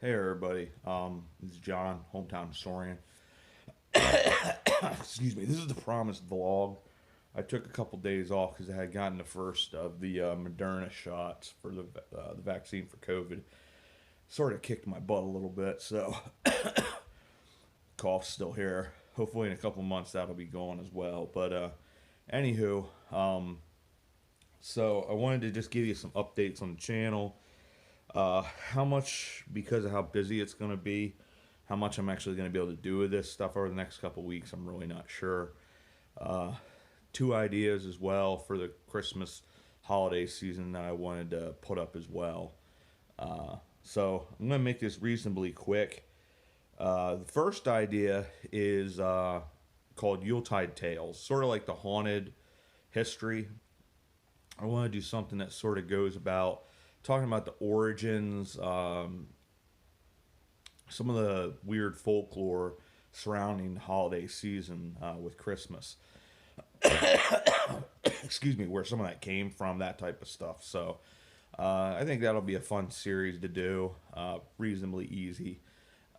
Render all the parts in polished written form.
Hey everybody, this is John, hometown historian. Excuse me. This is the promised vlog. I took a couple days off because I had gotten the first of the Moderna shots for the vaccine for COVID. Sort of kicked my butt a little bit, so cough's still here. Hopefully in a couple months that'll be gone as well. But anywho, so I wanted to just give you some updates on the channel. How much, because of how busy it's going to be, how much I'm actually going to be able to do with this stuff over the next couple weeks, I'm really not sure. Two ideas as well for the Christmas holiday season that I wanted to put up as well. So I'm going to make this reasonably quick. The first idea is called Yuletide Tales, sort of like the haunted history. I want to do something that sort of goes about talking about the origins, some of the weird folklore surrounding the holiday season with Christmas. Excuse me, where some of that came from, that type of stuff. So I think that'll be a fun series to do, reasonably easy.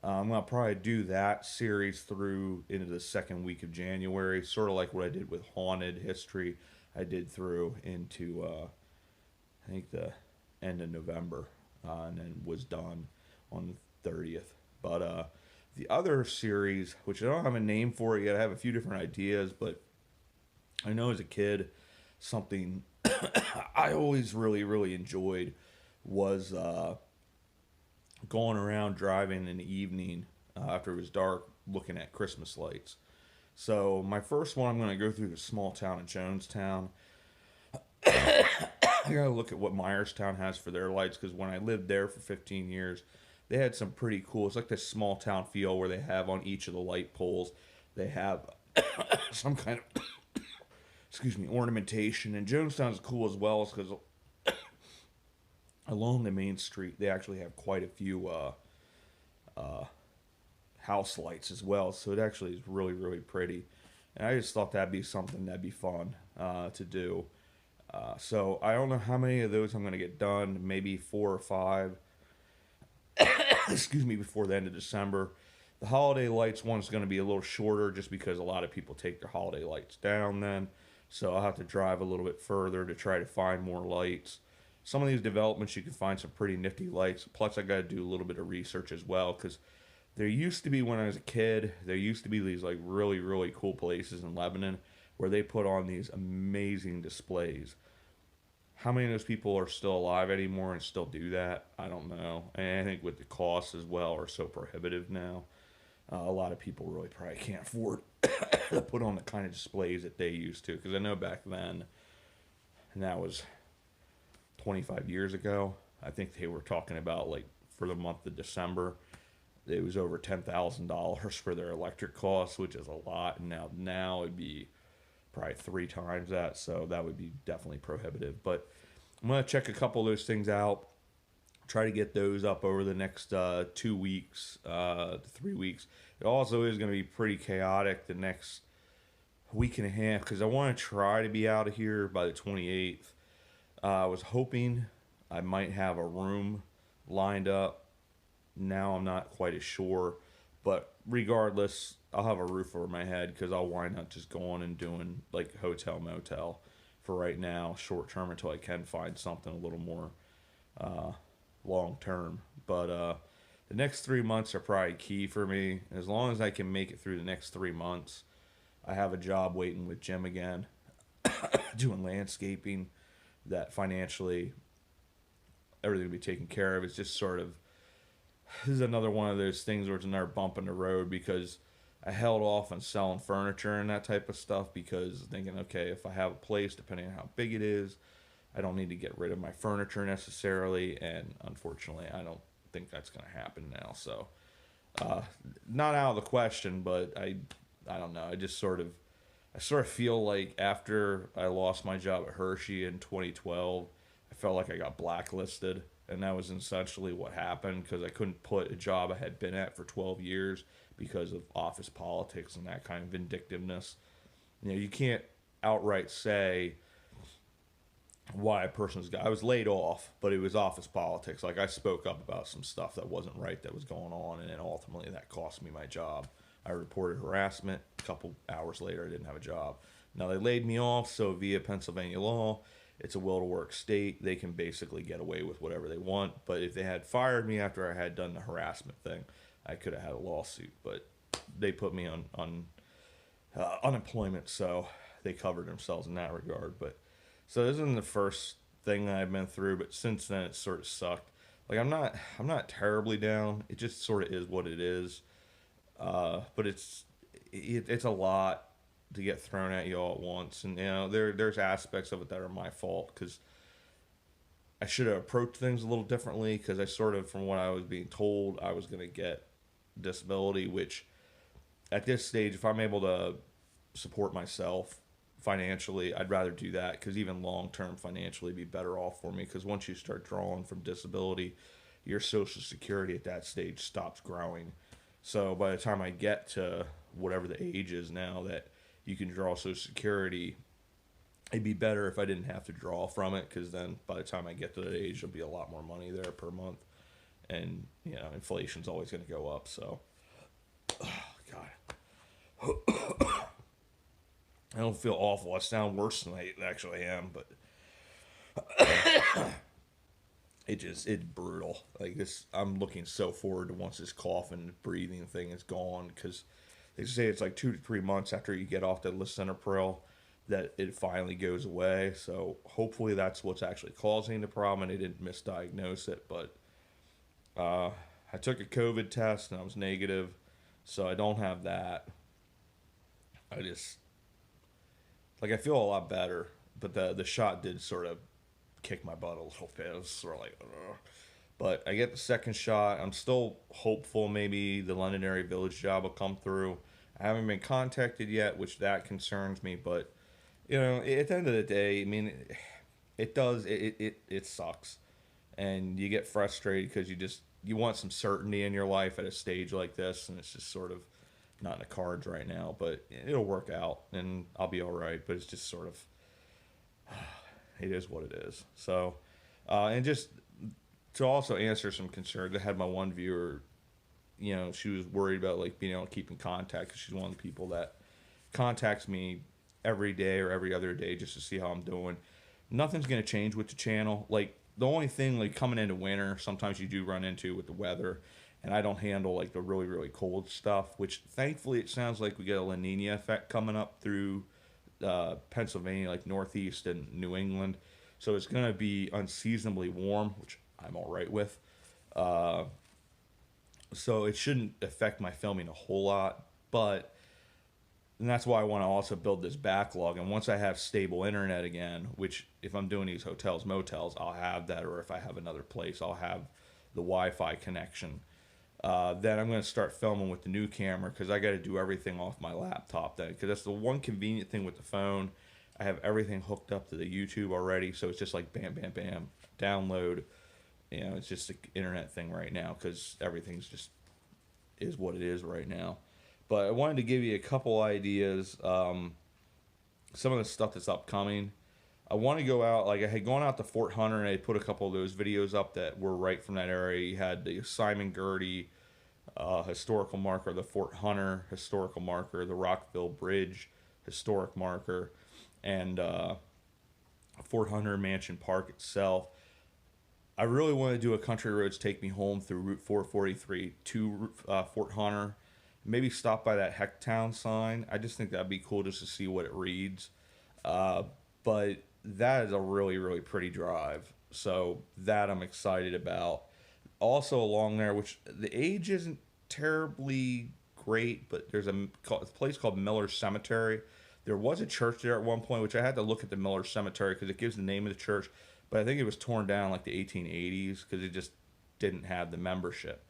I'm going to probably do that series through into the second week of January, sort of like what I did with haunted history. I did through into, I think, the end of November, and then was done on the 30th. But the other series, which I don't have a name for it yet, I have a few different ideas, but I know as a kid, something I always really enjoyed was going around driving in the evening after it was dark, looking at Christmas lights. So my first one, I'm going to go through the small town of Jonestown. I gotta look at what Myerstown has for their lights, because when I lived there for 15 years, they had some pretty cool. It's like this small town feel where they have on each of the light poles, they have some kind of excuse me, ornamentation. And Jonestown's cool as well, because along the main street they actually have quite a few house lights as well. So it actually is really pretty, and I just thought that'd be something that'd be fun to do. So I don't know how many of those I'm going to get done, maybe 4 or 5, excuse me, before the end of December. The holiday lights one's going to be a little shorter just because a lot of people take their holiday lights down then. So I'll have to drive a little bit further to try to find more lights. Some of these developments you can find some pretty nifty lights. Plus I got to do a little bit of research as well, because there used to be, when I was a kid, there used to be these like really cool places in Lebanon where they put on these amazing displays. How many of those people are still alive anymore and still do that? I don't know. And I think with the costs as well are so prohibitive now, a lot of people really probably can't afford to put on the kind of displays that they used to. Because I know back then, and that was 25 years ago, I think they were talking about, like, for the month of December, it was over $10,000 for their electric costs, which is a lot. And now it'd be probably 3 times that, so that would be definitely prohibitive. But I'm going to check a couple of those things out, try to get those up over the next 2 weeks to 3 weeks. It also is going to be pretty chaotic the next week and a half, because I want to try to be out of here by the 28th. I was hoping I might have a room lined up. Now I'm not quite as sure, but regardless, I'll have a roof over my head, because I'll wind up just going and doing like hotel motel for right now, short term, until I can find something a little more long term. But the next 3 months are probably key for me. As long as I can make it through the next 3 months, I have a job waiting with Jim again, doing landscaping, that financially everything will be taken care of. It's just sort of, this is another one of those things where it's another bump in the road, because I held off on selling furniture and that type of stuff, because thinking, okay, if I have a place, depending on how big it is, I don't need to get rid of my furniture necessarily, and unfortunately I don't think that's going to happen now. So not out of the question, but I don't know, I sort of feel like after I lost my job at Hershey in 2012, I felt like I got blacklisted. And that was essentially what happened, because I couldn't put a job I had been at for 12 years because of office politics and that kind of vindictiveness. You know, you can't outright say, why a person's got. I was laid off, but it was office politics. Like I spoke up about some stuff that wasn't right that was going on, and then ultimately that cost me my job. I reported harassment. A couple hours later, I didn't have a job. Now they laid me off, so via Pennsylvania law, it's a will to work state. They can basically get away with whatever they want. But if they had fired me after I had done the harassment thing, I could have had a lawsuit. But they put me on unemployment, so they covered themselves in that regard. But so this isn't the first thing that I've been through, but since then it sort of sucked. Like I'm not terribly down. It just sort of is what it is. But it's a lot to get thrown at you all at once, and there's aspects of it that are my fault because I should have approached things a little differently. Because I sort of, from what I was being told, I was gonna get disability, which at this stage, if I'm able to support myself financially, I'd rather do that because even long term financially be better off for me. Because once you start drawing from disability, your social security at that stage stops growing. So by the time I get to whatever the age is now that you can draw social security, it'd be better if I didn't have to draw from it because then by the time I get to that age, there'll be a lot more money there per month, and inflation's always going to go up. So, God. I don't feel awful. I sound worse than I actually am, but it's brutal. Like this, I'm looking so forward to once this cough and breathing thing is gone, because they say it's like 2 to 3 months after you get off the lisinopril that it finally goes away. So hopefully that's what's actually causing the problem, and they didn't misdiagnose it. But I took a COVID test and I was negative, so I don't have that. I just I feel a lot better, but the shot did sort of kick my butt a little bit. I was sort of like, ugh. But I get the second shot. I'm still hopeful maybe the Londonderry Village job will come through. I haven't been contacted yet, which that concerns me. But at the end of the day, I mean, it sucks, and you get frustrated because you want some certainty in your life at a stage like this, and it's just sort of not in the cards right now. But it'll work out, and I'll be all right. But it's just sort of, it is what it is. So, and just to also answer some concerns, I had my one viewer, she was worried about being able to keep in contact because she's one of the people that contacts me every day or every other day just to see how I'm doing. Nothing's going to change with the channel. The only thing coming into winter, sometimes you do run into with the weather, and I don't handle the really, really cold stuff, which thankfully it sounds like we get a La Nina effect coming up through Pennsylvania, Northeast and New England. So it's going to be unseasonably warm, which I'm all right with. So it shouldn't affect my filming a whole lot, and that's why I want to also build this backlog. And once I have stable internet again, which if I'm doing these hotels, motels, I'll have that, or if I have another place, I'll have the Wi-Fi connection. Then I'm going to start filming with the new camera because I got to do everything off my laptop then, because that's the one convenient thing with the phone. I have everything hooked up to the YouTube already, so it's just bam, bam, bam, download. It's just an internet thing right now because everything's just is what it is right now. But I wanted to give you a couple ideas. Some of the stuff that's upcoming. I want to go out, I had gone out to Fort Hunter, and I put a couple of those videos up that were right from that area. You had the Simon Gertie historical marker, the Fort Hunter historical marker, the Rockville Bridge historic marker, and Fort Hunter Mansion Park itself. I really want to do a Country Roads Take Me Home through Route 443 to Fort Hunter. Maybe stop by that Hecktown sign. I just think that'd be cool just to see what it reads. But that is a really, really pretty drive. So that I'm excited about. Also along there, which the age isn't terribly great, but there's a place called Miller Cemetery. There was a church there at one point, which I had to look at the Miller Cemetery because it gives the name of the church. But I think it was torn down the 1880s because it just didn't have the membership.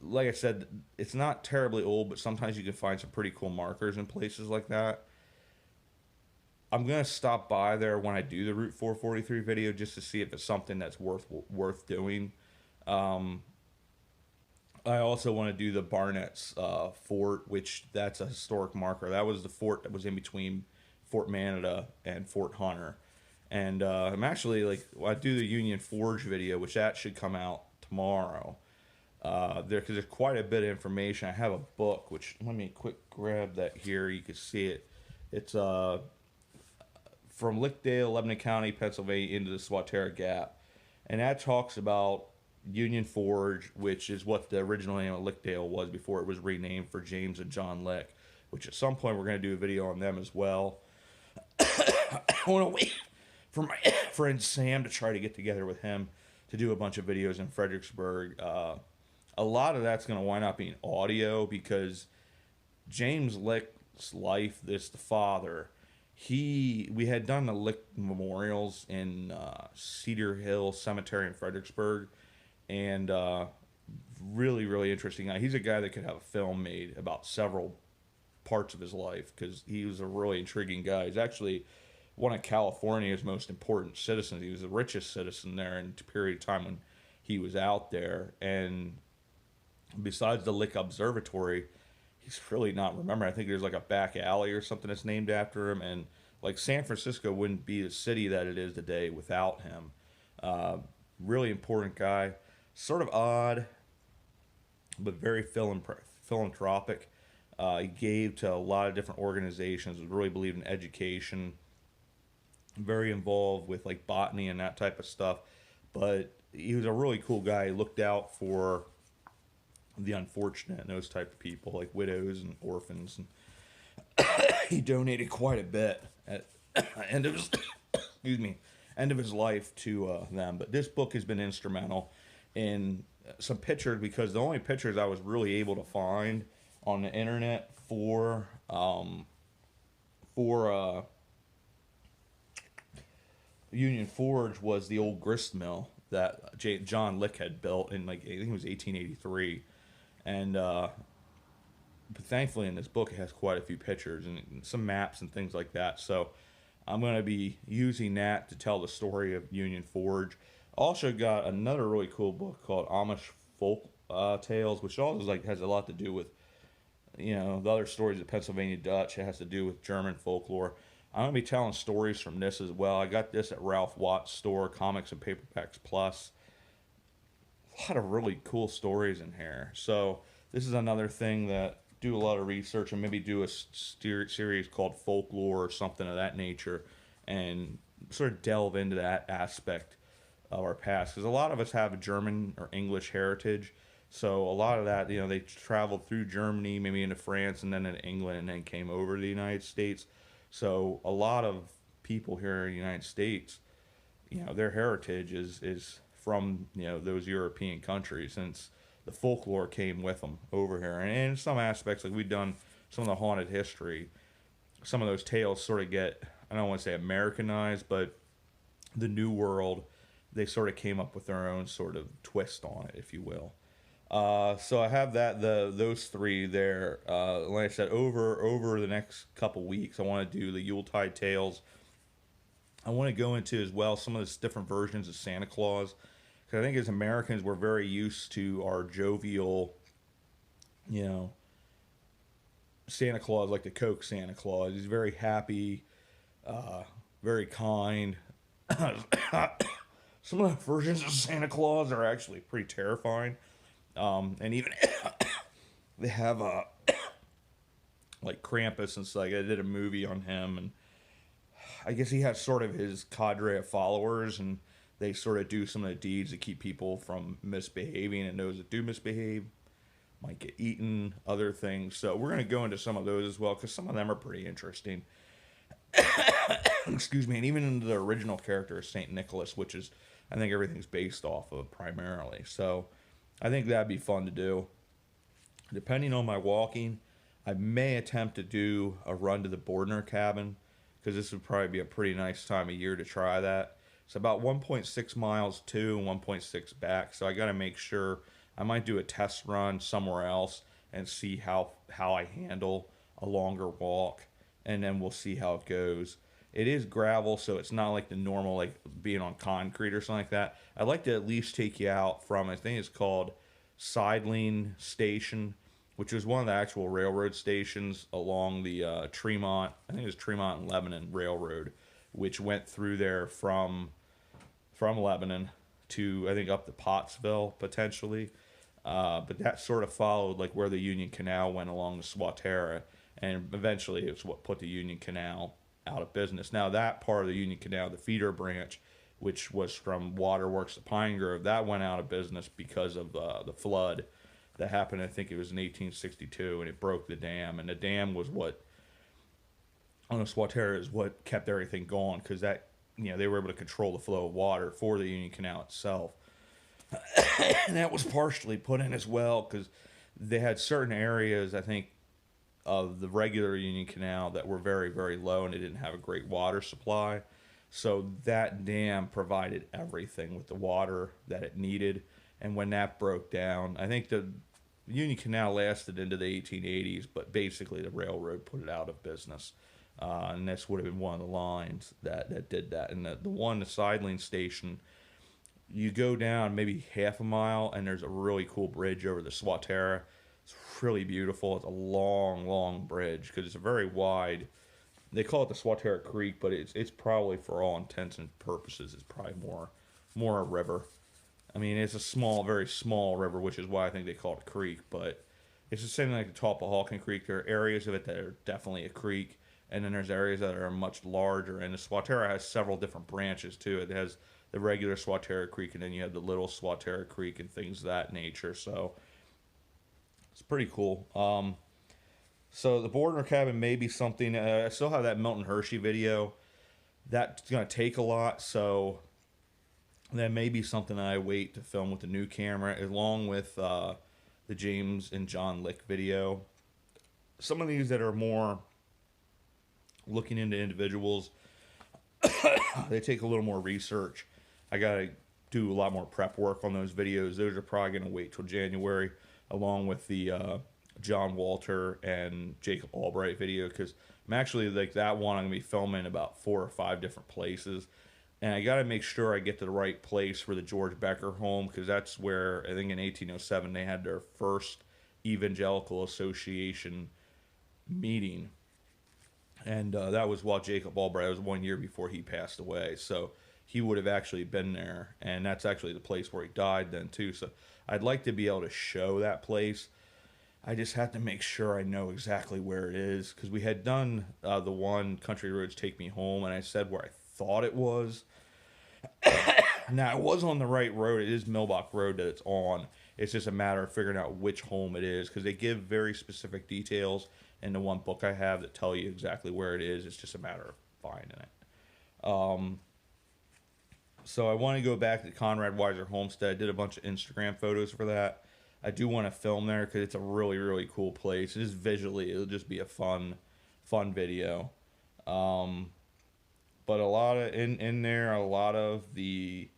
Like I said, it's not terribly old, but sometimes you can find some pretty cool markers in places like that. I'm going to stop by there when I do the Route 443 video just to see if it's something that's worth doing. I also want to do the Barnett's Fort, which that's a historic marker. That was the fort that was in between Fort Manada and Fort Hunter. And I'm actually like, I do the Union Forge video, which that should come out tomorrow. Because there's quite a bit of information. I have a book, which let me quick grab that here. You can see it. It's from Lickdale, Lebanon County, Pennsylvania, into the Swatara Gap, and that talks about Union Forge, which is what the original name of Lickdale was before it was renamed for James and John Lick. Which at some point we're going to do a video on them as well. I want to wait for my friend Sam to try to get together with him to do a bunch of videos in Fredericksburg. A lot of that's going to wind up being audio because James Lick's life, this the father, we had done the Lick memorials in Cedar Hill Cemetery in Fredericksburg, and really, really interesting guy. He's a guy that could have a film made about several parts of his life because he was a really intriguing guy. He's actually one of California's most important citizens. He was the richest citizen there in a period of time when he was out there. And besides the Lick Observatory, he's really not remembered. I think there's like a back alley or something that's named after him. And like San Francisco wouldn't be the city that it is today without him. Really important guy. Sort of odd, but very philanthropic. He gave to a lot of different organizations, really believed in education, very involved with like botany and that type of stuff. But he was a really cool guy. He looked out for the unfortunate and those type of people, like widows and orphans. And he donated quite a bit at end of his end of his life to them. But this book has been instrumental in some pictures, because the only pictures I was really able to find on the internet for Union Forge was the old grist mill that John Lick had built in, like, I think it was 1883, and but thankfully in this book it has quite a few pictures and some maps and things like that. So I'm going to be using that to tell the story of Union Forge. Also got another really cool book called Amish Folk Tales, which also has a lot to do with, the other stories of Pennsylvania Dutch. It has to do with German folklore. I'm going to be telling stories from this as well. I got this at Ralph Watts' store, Comics and Paperbacks Plus. A lot of really cool stories in here. So this is another thing that do a lot of research and maybe do a series called Folklore or something of that nature and sort of delve into that aspect of our past. Because a lot of us have a German or English heritage. So a lot of that, they traveled through Germany, maybe into France, and then into England, and then came over to the United States. So a lot of people here in the United States, their heritage is from, those European countries, since the folklore came with them over here. And in some aspects, like we've done some of the haunted history, some of those tales sort of get, I don't want to say Americanized, but the New World, they sort of came up with their own sort of twist on it, if you will. So I have those three there. Like I said, over the next couple weeks, I want to do the Yuletide tales. I want to go into as well some of the different versions of Santa Claus, because I think as Americans we're very used to our jovial, Santa Claus, like the Coke Santa Claus. He's very happy, very kind. Some of the versions of Santa Claus are actually pretty terrifying. And even they have like Krampus and stuff. I did a movie on him, and I guess he has sort of his cadre of followers, and they sort of do some of the deeds to keep people from misbehaving, and those that do misbehave might get eaten, other things. So we're going to go into some of those as well, because some of them are pretty interesting. Excuse me. And even into the original character of St. Nicholas, which is, I think everything's based off of primarily. So I think that'd be fun to do. Depending on my walking, I may attempt to do a run to the Bordner cabin, because this would probably be a pretty nice time of year to try that. It's about 1.6 miles to and 1.6 back, so I got to make sure. I might do a test run somewhere else and see how I handle a longer walk, and then we'll see how it goes. It is gravel, so it's not like the normal, like being on concrete or something like that. I'd like to at least take you out from, I think it's called Sideline Station, which is one of the actual railroad stations along the Tremont, I think it was Tremont and Lebanon Railroad. which went through there from Lebanon to, I think, up to Pottsville potentially. But that sort of followed like where the Union Canal went along the Swatara, and eventually it's what put the Union Canal out of business. Now that part of the Union Canal, the feeder branch, which was from Waterworks to Pine Grove, that went out of business because of the flood that happened. I think it was in 1862, and it broke the dam, and the dam was what on the Swatara is what kept everything going, because that, they were able to control the flow of water for the Union Canal itself. And that was partially put in as well because they had certain areas, I think, of the regular Union Canal that were very, very low, and it didn't have a great water supply. So that dam provided everything with the water that it needed. And when that broke down, I think the Union Canal lasted into the 1880s, but basically the railroad put it out of business. And this would have been one of the lines that did that. And the side lane station, you go down maybe half a mile, and there's a really cool bridge over the Swatara. It's really beautiful. It's a long, long bridge because it's a very wide. They call it the Swatara Creek, but it's probably, for all intents and purposes, it's probably more a river. I mean, it's a small, very small river, which is why I think they call it a creek. But it's the same like the Topahawken Creek. There are areas of it that are definitely a creek, and then there's areas that are much larger. And the Swatara has several different branches too. It has the regular Swatara Creek, and then you have the little Swatara Creek and things of that nature. So it's pretty cool. So the boardroom cabin may be something. I still have that Milton Hershey video. That's going to take a lot, so that may be something that I wait to film with the new camera, along with the James and John Lick video. Some of these that are more looking into individuals, they take a little more research. I got to do a lot more prep work on those videos. Those are probably going to wait till January, along with the John Walter and Jacob Albright video, because I'm actually, like, that one I'm going to be filming about 4 or 5 different places. And I got to make sure I get to the right place for the George Becker home, because that's where, I think in 1807, they had their first Evangelical Association meeting. And that was while Jacob Albright, it was 1 year before he passed away. So he would have actually been there. And that's actually the place where he died then, too. So I'd like to be able to show that place. I just have to make sure I know exactly where it is, because we had done the one Country Roads Take Me Home, and I said where I thought it was. Now, it was on the right road. It is Millbach Road that it's on. It's just a matter of figuring out which home it is, because they give very specific details in the one book I have that tell you exactly where it is. It's just a matter of finding it. So I want to go back to Conrad Weiser Homestead. I did a bunch of Instagram photos for that. I do want to film there because it's a really, really cool place. It is visually, it'll just be a fun video. But a lot of, in there, a lot of the,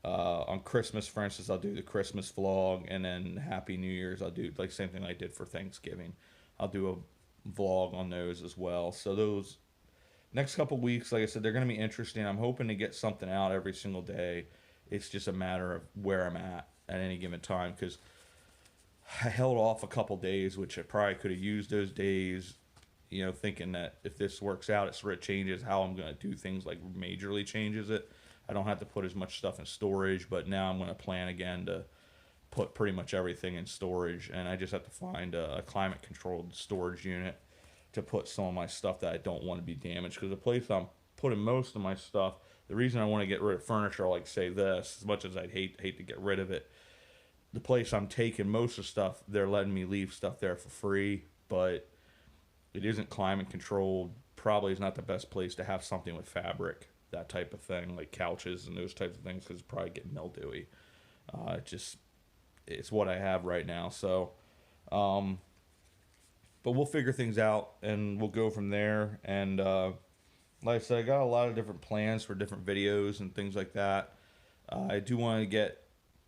on Christmas, for instance, I'll do the Christmas vlog, and then Happy New Year's, I'll do, like, same thing I did for Thanksgiving. I'll do a vlog on those as well. So those next couple weeks, like I said, they're going to be interesting. I'm hoping to get something out every single day. It's just a matter of where I'm at any given time, because I held off a couple days, which I probably could have used those days, thinking that if this works out, it sort of changes how I'm going to do things, like majorly changes it. I don't have to put as much stuff in storage, but now I'm going to plan again to put pretty much everything in storage, and I just have to find a climate-controlled storage unit to put some of my stuff that I don't want to be damaged, because the place I'm putting most of my stuff, the reason I want to get rid of furniture, like say this, as much as I'd hate to get rid of it, the place I'm taking most of the stuff, they're letting me leave stuff there for free, but it isn't climate controlled. Probably is not the best place to have something with fabric, that type of thing, like couches and those types of things, because it's probably getting mildewy. It's what I have right now. So, but we'll figure things out, and we'll go from there. And like I said, I got a lot of different plans for different videos and things like that. I do want to get,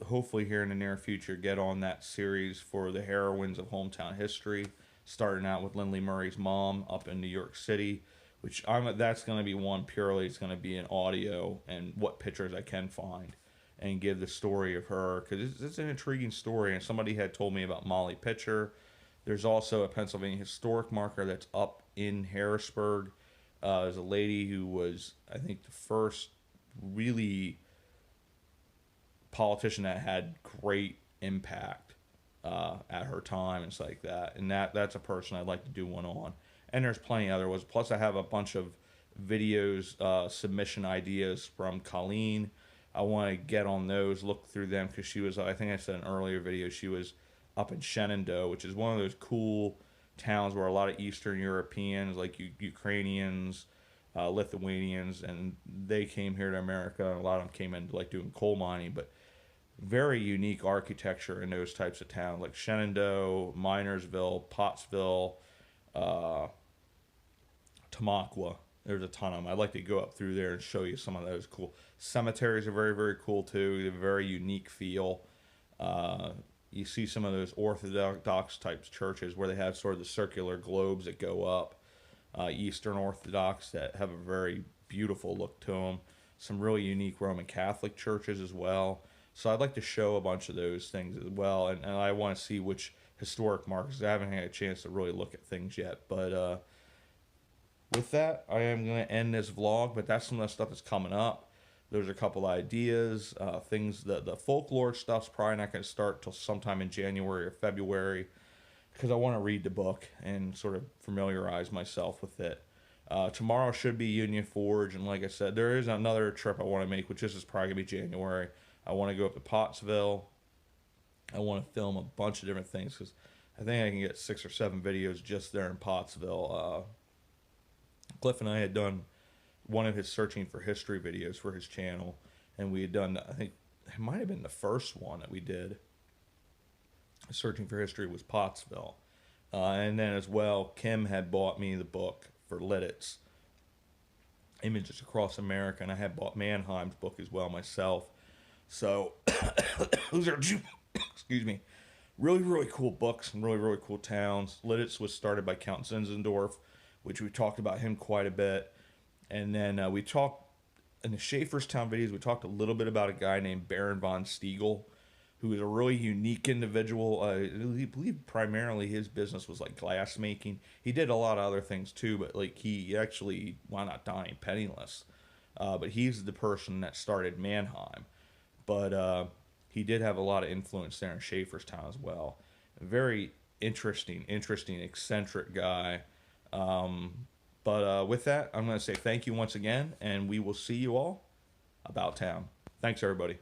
hopefully here in the near future, get on that series for the heroines of hometown history, starting out with Lindley Murray's mom up in New York City, which that's going to be one purely, it's going to be an audio and what pictures I can find, and give the story of her, because it's an intriguing story. And somebody had told me about Molly Pitcher. There's also a Pennsylvania historic marker that's up in Harrisburg There's a lady who was, I think, the first really politician that had great impact at her time and stuff like that. And that's a person I'd like to do one on. And there's plenty other ones. Plus, I have a bunch of videos, submission ideas from Colleen. I want to get on those, look through them, because she was, I think I said in an earlier video, she was up in Shenandoah, which is one of those cool towns where a lot of Eastern Europeans, like Ukrainians, Lithuanians, and they came here to America. And a lot of them came in like doing coal mining, but very unique architecture in those types of towns, like Shenandoah, Minersville, Pottsville, uh, Tamaqua. There's a ton of them. I'd like to go up through there and show you some of those cool cemeteries. Are very, very cool too. They have a very unique feel. You see some of those Orthodox type churches where they have sort of the circular globes that go up. Eastern Orthodox that have a very beautiful look to them. Some really unique Roman Catholic churches as well. So I'd like to show a bunch of those things as well, and I want to see which historic markers. I haven't had a chance to really look at things yet, but with that, I am going to end this vlog, but that's some of the stuff that's coming up. There's a couple ideas, things that the folklore stuff's probably not going to start till sometime in January or February, because I want to read the book and sort of familiarize myself with it. Tomorrow should be Union Forge, and like I said, there is another trip I want to make, which is probably going to be January. I want to go up to Pottsville. I want to film a bunch of different things, because I think I can get 6 or 7 videos just there in Pottsville. Cliff and I had done one of his searching for history videos for his channel, and we had done, I think it might have been the first one that we did. Searching for history was Pottsville. And then as well, Kim had bought me the book for Lidditz, Images Across America, and I had bought Mannheim's book as well myself. So those are two, excuse me, really, really cool books and really, really cool towns. Lidditz was started by Count Zinzendorf, which we talked about him quite a bit. And then we talked, in the Schaefferstown videos, we talked a little bit about a guy named Baron von Stiegel, who is a really unique individual. I believe primarily his business was like glass making. He did a lot of other things too, but like he actually wound up dying penniless. But he's the person that started Mannheim. But he did have a lot of influence there in Schaefferstown as well. A very interesting, eccentric guy. But with that, I'm going to say thank you once again, and we will see you all about town. Thanks, everybody.